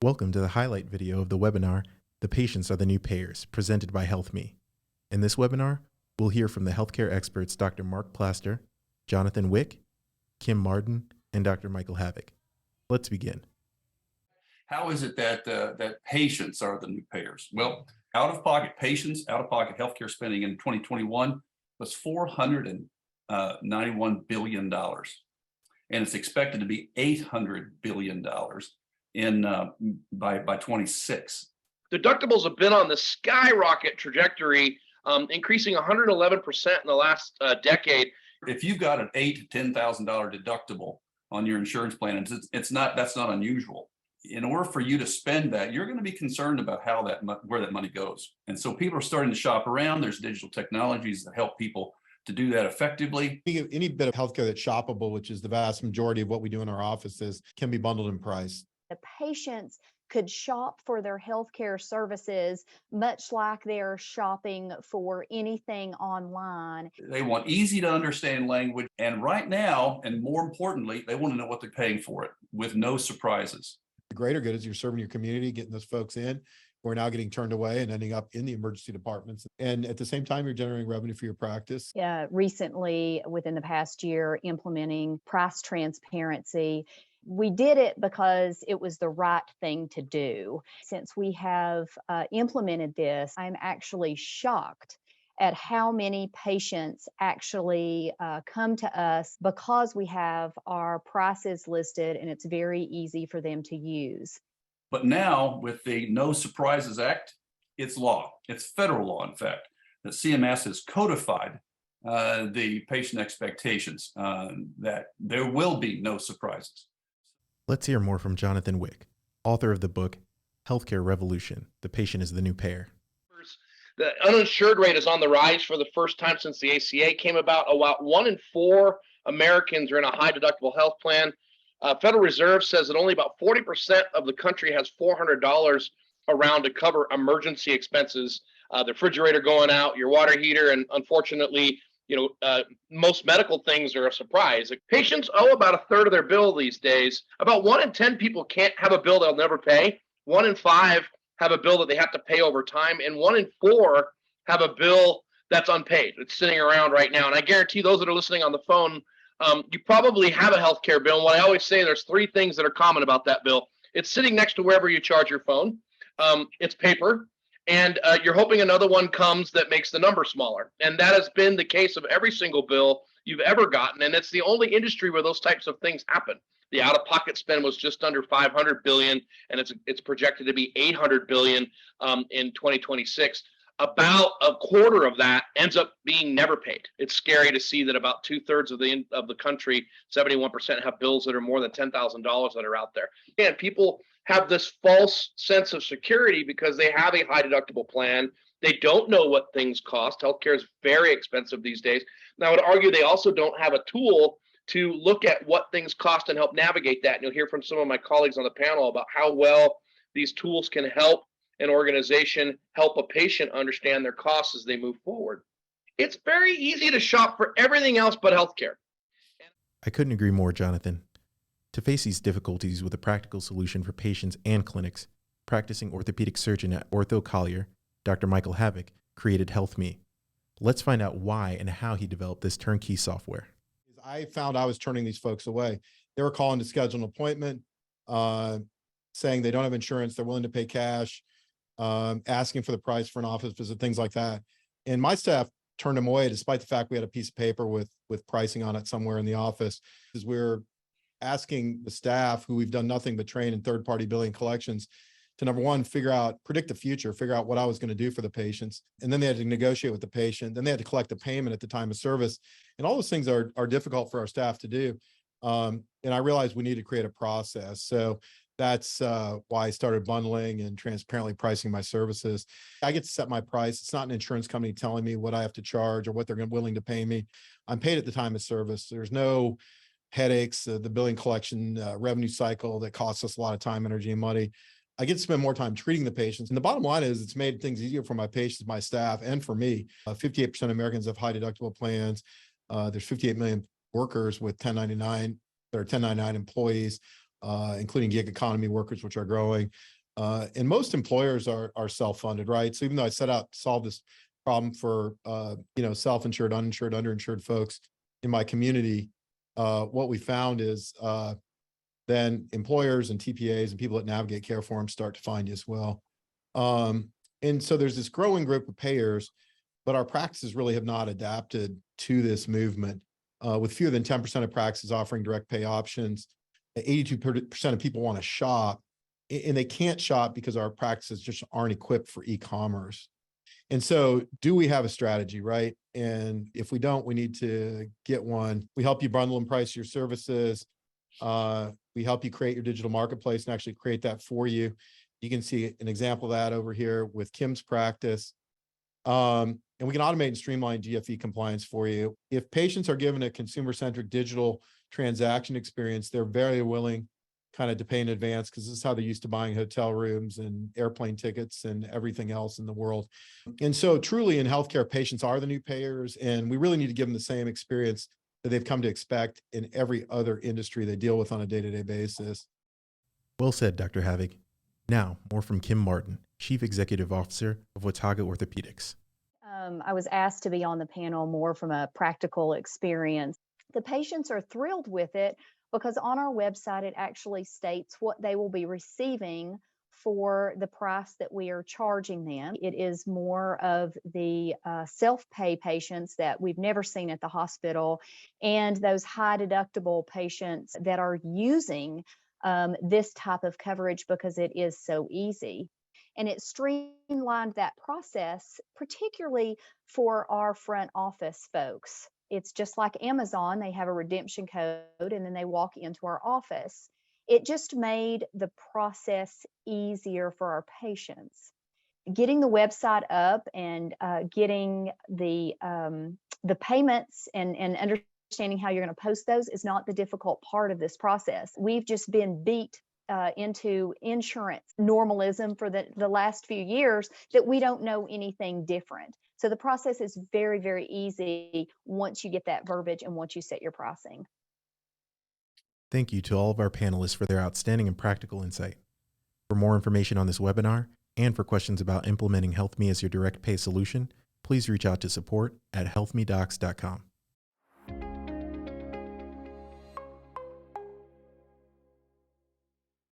Welcome to the highlight video of the webinar, The Patients Are the New Payers, presented by HealthMe. In this webinar, we'll hear from the healthcare experts Dr. Mark Plaster, Jonathan Wiik, Kim Marden, and Dr. Michael Havig. Let's begin. How is it that that patients are the new payers? Well, patients out-of-pocket healthcare spending in 2021 was $491 billion, and it's expected to be $800 billion by 26. Deductibles have been on the skyrocket trajectory, increasing 111% in the last decade. If you've got an $8,000 to $10,000 deductible on your insurance plan, that's not unusual. In order for you to spend that, you're going to be concerned about where that money goes. And so people are starting to shop around. There's digital technologies that help people to do that effectively. Any bit of healthcare that's shoppable, which is the vast majority of what we do in our offices, can be bundled in price. The patients could shop for their healthcare services much like they're shopping for anything online. They want easy to understand language. And right now, and more importantly, they want to know what they're paying for it with no surprises. The greater good is you're serving your community, getting those folks in who are now getting turned away and ending up in the emergency departments. And at the same time, you're generating revenue for your practice. Recently, within the past year, implementing price transparency. We did it because it was the right thing to do. Since we have implemented this, I'm actually shocked at how many patients actually come to us because we have our prices listed and it's very easy for them to use. But now with the No Surprises Act, it's law. It's federal law, in fact, that CMS has codified the patient expectations that there will be no surprises. Let's hear more from Jonathan Wiik, author of the book, Healthcare Revolution, The Patient is the New Payer. The uninsured rate is on the rise for the first time since the ACA came about. About 1 in 4 Americans are in a high deductible health plan. Federal Reserve says that only about 40% of the country has $400 around to cover emergency expenses, the refrigerator going out, your water heater, and unfortunately, most medical things are a surprise. Patients owe about a third of their bill these days. About 1 in 10 people can't have a bill they'll never pay. 1 in 5 have a bill that they have to pay over time, and 1 in 4 have a bill that's unpaid. It's sitting around right now. And I guarantee those that are listening on the phone, you probably have a healthcare bill. And what I always say, there's 3 things that are common about that bill. It's sitting next to wherever you charge your phone. It's paper. And you're hoping another one comes that makes the number smaller. And that has been the case of every single bill you've ever gotten. And it's the only industry where those types of things happen. The out-of-pocket spend was just under $500 billion, and it's projected to be $800 billion in 2026. About a quarter of that ends up being never paid. It's scary to see that about 2/3 of the country, 71%, have bills that are more than $10,000 that are out there. And people have this false sense of security because they have a high deductible plan. They don't know what things cost. Healthcare is very expensive these days. And I would argue they also don't have a tool to look at what things cost and help navigate that. And you'll hear from some of my colleagues on the panel about how well these tools can help an organization help a patient understand their costs as they move forward. It's very easy to shop for everything else but healthcare. I couldn't agree more, Jonathan. To face these difficulties with a practical solution for patients and clinics, practicing orthopedic surgeon at Ortho Collier, Dr. Michael Havig, created HealthMe. Let's find out why and how he developed this turnkey software. I found I was turning these folks away. They were calling to schedule an appointment, saying they don't have insurance, they're willing to pay cash, asking for the price for an office visit, things like that. And my staff turned them away despite the fact we had a piece of paper with pricing on it somewhere in the office. Because we're asking the staff, who we've done nothing but train in third-party billing collections, to number one, predict the future, figure out what I was going to do for the patients. And then they had to negotiate with the patient. Then they had to collect the payment at the time of service. And all those things are difficult for our staff to do. And I realized we need to create a process. So that's why I started bundling and transparently pricing my services. I get to set my price. It's not an insurance company telling me what I have to charge or what they're willing to pay me. I'm paid at the time of service. There's no headaches, the billing collection revenue cycle that costs us a lot of time, energy, and money. I get to spend more time treating the patients. And the bottom line is it's made things easier for my patients, my staff, and for me. 58% of Americans have high deductible plans. There's 58 million workers with 1099, that are 1099 employees. including gig economy workers, which are growing. And most employers are self-funded, right? So even though I set out to solve this problem for, self-insured, uninsured, underinsured folks in my community, what we found is then employers and TPAs and people that navigate care for them start to find you as well. And so there's this growing group of payers, but our practices really have not adapted to this movement. With fewer than 10% of practices offering direct pay options, 82% of people want to shop, and they can't shop because our practices just aren't equipped for e-commerce. And so do we have a strategy, right? And if we don't, we need to get one. We help you bundle and price your services. We help you create your digital marketplace and actually create that for you. You can see an example of that over here with Kim's practice. And we can automate and streamline GFE compliance for you. If patients are given a consumer-centric digital transaction experience, they're very willing kind of to pay in advance because this is how they're used to buying hotel rooms and airplane tickets and everything else in the world. And so truly in healthcare, patients are the new payers, and we really need to give them the same experience that they've come to expect in every other industry they deal with on a day-to-day basis. Well said, Dr. Havig. Now, more from Kim Marden, Chief Executive Officer of Watauga Orthopedics. I was asked to be on the panel more from a practical experience. The patients are thrilled with it because on our website, it actually states what they will be receiving for the price that we are charging them. It is more of the self-pay patients that we've never seen at the hospital and those high deductible patients that are using this type of coverage because it is so easy. And it streamlined that process, particularly for our front office folks. It's just like Amazon, they have a redemption code and then they walk into our office. It just made the process easier for our patients. Getting the website up and getting the payments and understanding how you're going to post those is not the difficult part of this process. We've just been beat into insurance normalism for the last few years that we don't know anything different. So the process is very, very easy once you get that verbiage and once you set your pricing. Thank you to all of our panelists for their outstanding and practical insight. For more information on this webinar and for questions about implementing HealthMe as your direct pay solution, please reach out to support@healthmedocs.com.